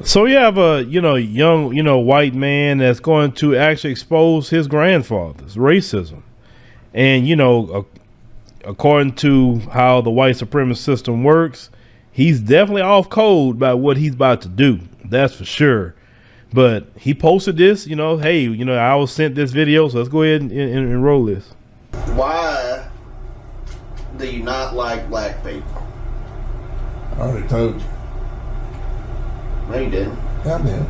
So you have a young white man that's going to actually expose his grandfather's racism, and according to how the white supremacist system works, he's definitely off code by what he's about to do. That's for sure. But he posted this, hey, I was sent this video, so let's go ahead and roll this. Why do you not like black people? I already told you. No, you didn't. I did.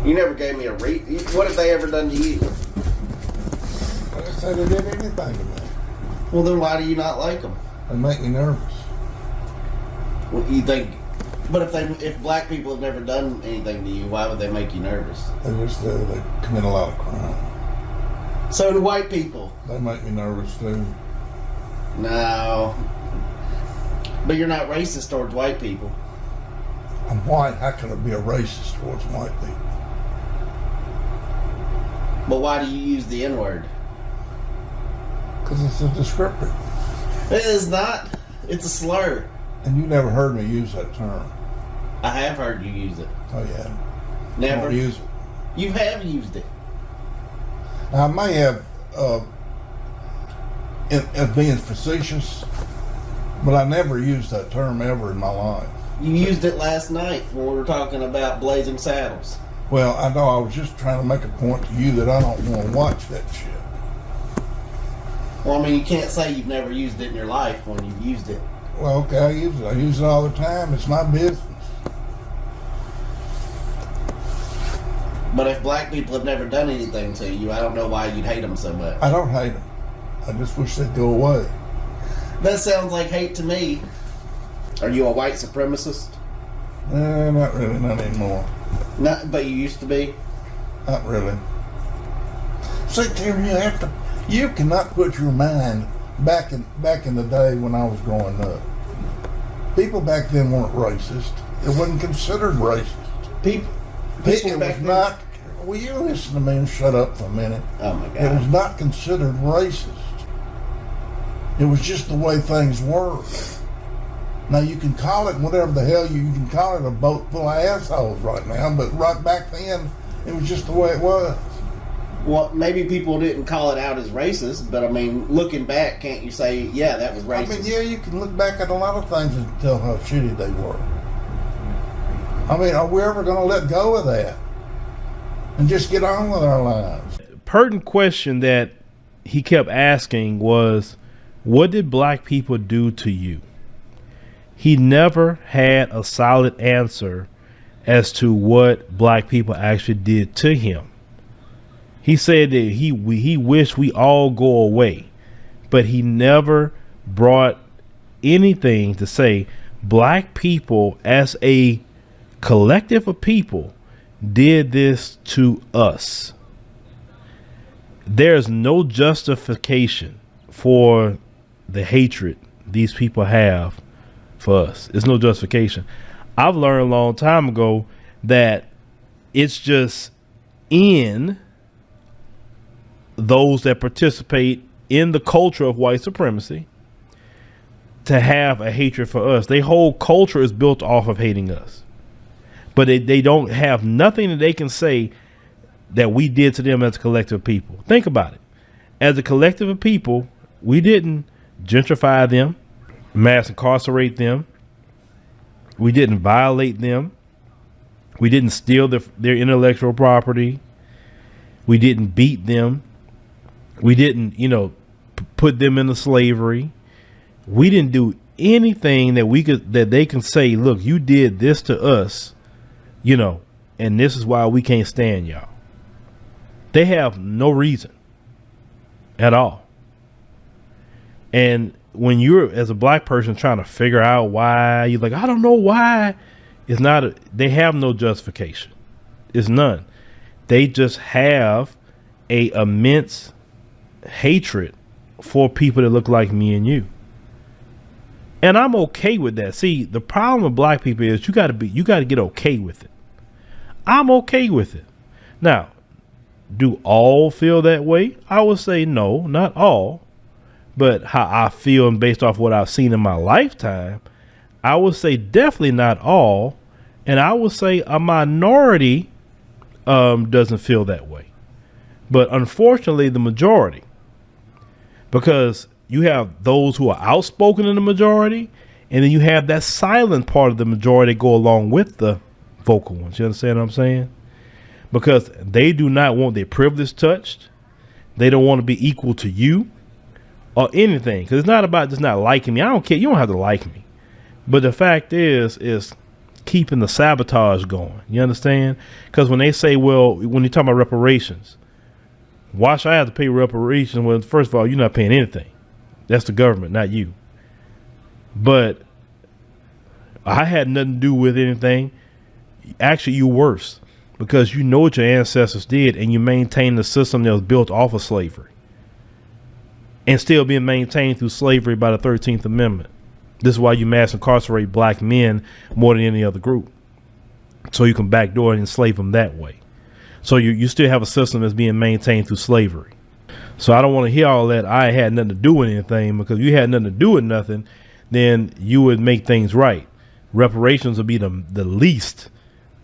You never gave me a What have they ever done to you? I didn't say they did anything to me. Well, then why do you not like them? They make me nervous. Well, you think... But if black people have never done anything to you, why would they make you nervous? They commit a lot of crime. So do white people. They make me nervous too. No. But you're not racist towards white people. I'm white. How can I be a racist towards white people? But why do you use the N-word? Because it's a descriptor. It is not. It's a slur. And you never heard me use that term. I have heard you use it. Oh, yeah. Never. I don't use it. You have used it. I may have, in being facetious, but I never used that term ever in my life. You used it last night when we were talking about Blazing Saddles. Well, I know I was just trying to make a point to you that I don't want to watch that shit. Well, I mean, you can't say you've never used it in your life when you've used it. Well, okay, I use it. I use it all the time. It's my business. But if black people have never done anything to you, I don't know why you'd hate them so much. I don't hate them. I just wish they'd go away. That sounds like hate to me. Are you a white supremacist? Not really, not anymore. Not, but you used to be? Not really. See, Tim, you cannot put your mind back in the day when I was growing up. Then back then weren't racist. It wasn't considered racist. People It back was then? not. Will you listen to me and shut up for a minute? Oh my God. It was not considered racist. It was just the way things were. Now you can call it whatever the hell you can call it, a boat full of assholes right now, but right back then it was just the way it was. Well, maybe people didn't call it out as racist, but I mean, looking back, can't you say, yeah, that was racist? I mean, yeah, you can look back at a lot of things and tell how shitty they were. I mean, are we ever going to let go of that and just get on with our lives? Pertinent question that he kept asking was, what did black people do to you? He never had a solid answer as to what black people actually did to him. He said that he wished we all go away, but he never brought anything to say black people as a collective of people did this to us. There's no justification for the hatred these people have for us. It's no justification. I've learned a long time ago that it's just in those that participate in the culture of white supremacy to have a hatred for us. Their whole culture is built off of hating us. But they don't have nothing that they can say that we did to them as a collective of people. Think about it. As a collective of people, we didn't gentrify them, mass incarcerate them. We didn't violate them. We didn't steal their intellectual property. We didn't beat them. We didn't, put them into slavery. We didn't do anything that they can say, look, you did this to us, and this is why we can't stand y'all. They have no reason at all. And when you're, as a black person, trying to figure out why, you're like, I don't know why. It's not, they have no justification. It's none. They just have a immense hatred for people that look like me and you. And I'm okay with that. See, the problem with black people is you got to get okay with it. I'm okay with it. Now, do all feel that way? I would say no, not all. But how I feel, and based off what I've seen in my lifetime, I would say definitely not all. And I would say a minority doesn't feel that way. But unfortunately, the majority, because you have those who are outspoken in the majority, and then you have that silent part of the majority that go along with the vocal ones. You understand what I'm saying? Because they do not want their privilege touched. They don't want to be equal to you or anything. Because it's not about just not liking me. I don't care. You don't have to like me. But the fact is keeping the sabotage going. You understand? Because when they say, well, when you talk about reparations, why should I have to pay reparations? Well, first of all, you're not paying anything. That's the government, not you. But I had nothing to do with anything. Actually, you're worse, because you know what your ancestors did, and you maintain the system that was built off of slavery and still being maintained through slavery by the 13th Amendment. This is why you mass incarcerate black men more than any other group, so you can backdoor and enslave them that way. So you still have a system that's being maintained through slavery. So I don't want to hear all that I had nothing to do with anything, because if you had nothing to do with nothing, then you would make things right. Reparations would be the least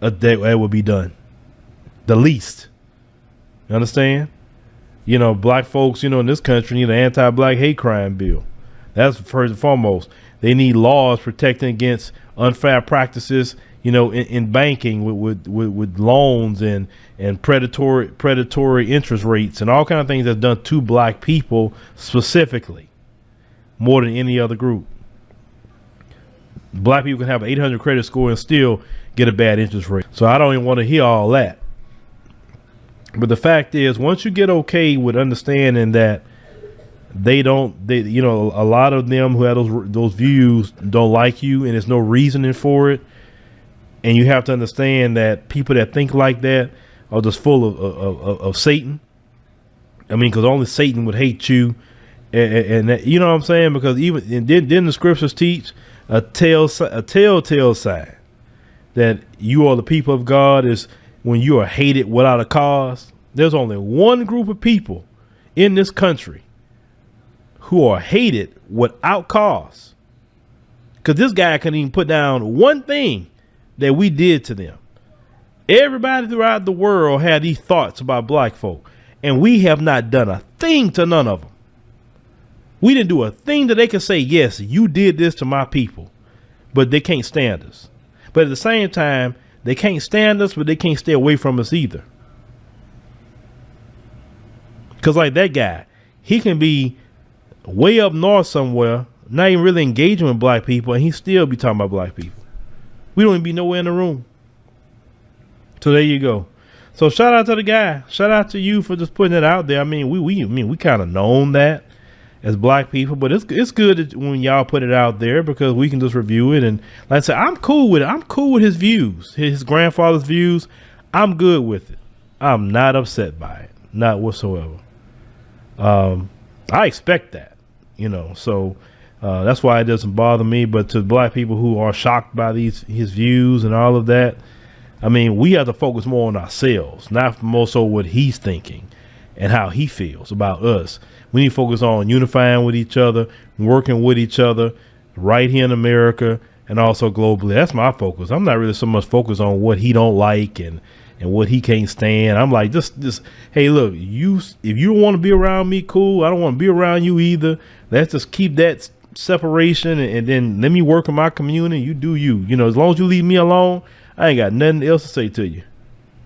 that would be done. The least. You understand? You know, black folks, you know, in this country need an anti-black hate crime bill. That's first and foremost. They need laws protecting against unfair practices, you know, in banking with loans and predatory interest rates and all kind of things that's done to black people specifically more than any other group. Black people can have an 800 credit score and still get a bad interest rate. So I don't even want to hear all that. But the fact is, once you get okay with understanding that you know, a lot of them who have those views don't like you, and there's no reasoning for it. And you have to understand that people that think like that are just full of Satan. I mean, because only Satan would hate you. And that, you know what I'm saying? Because didn't the scriptures teach a telltale sign that you are the people of God is when you are hated without a cause? There's only one group of people in this country who are hated without cause. Because this guy couldn't even put down one thing that we did to them. Everybody throughout the world had these thoughts about black folk, and we have not done a thing to none of them. We didn't do a thing that they could say, yes, you did this to my people, but they can't stand us. But at the same time, they can't stand us, but they can't stay away from us either. Because like that guy, he can be way up north somewhere, not even really engaging with black people, and he still be talking about black people. We don't even be nowhere in the room. So there you go. So shout out to the guy. Shout out to you for just putting it out there. I mean, we kind of known that as black people, but it's good when y'all put it out there, because we can just review it. And like I said, I'm cool with it. I'm cool with his views, his grandfather's views. I'm good with it. I'm not upset by it, not whatsoever. I expect that, you know, so that's why it doesn't bother me. But to black people who are shocked by his views and all of that, I mean, we have to focus more on ourselves, not more so what he's thinking and how he feels about us. We need to focus on unifying with each other, working with each other right here in America and also globally. That's my focus. I'm not really so much focused on what he don't like and what he can't stand. I'm like, just hey, look, if you don't want to be around me, cool. I don't want to be around you either. Let's just keep that separation, and then let me work in my community. You do you. You know, as long as you leave me alone, I ain't got nothing else to say to you.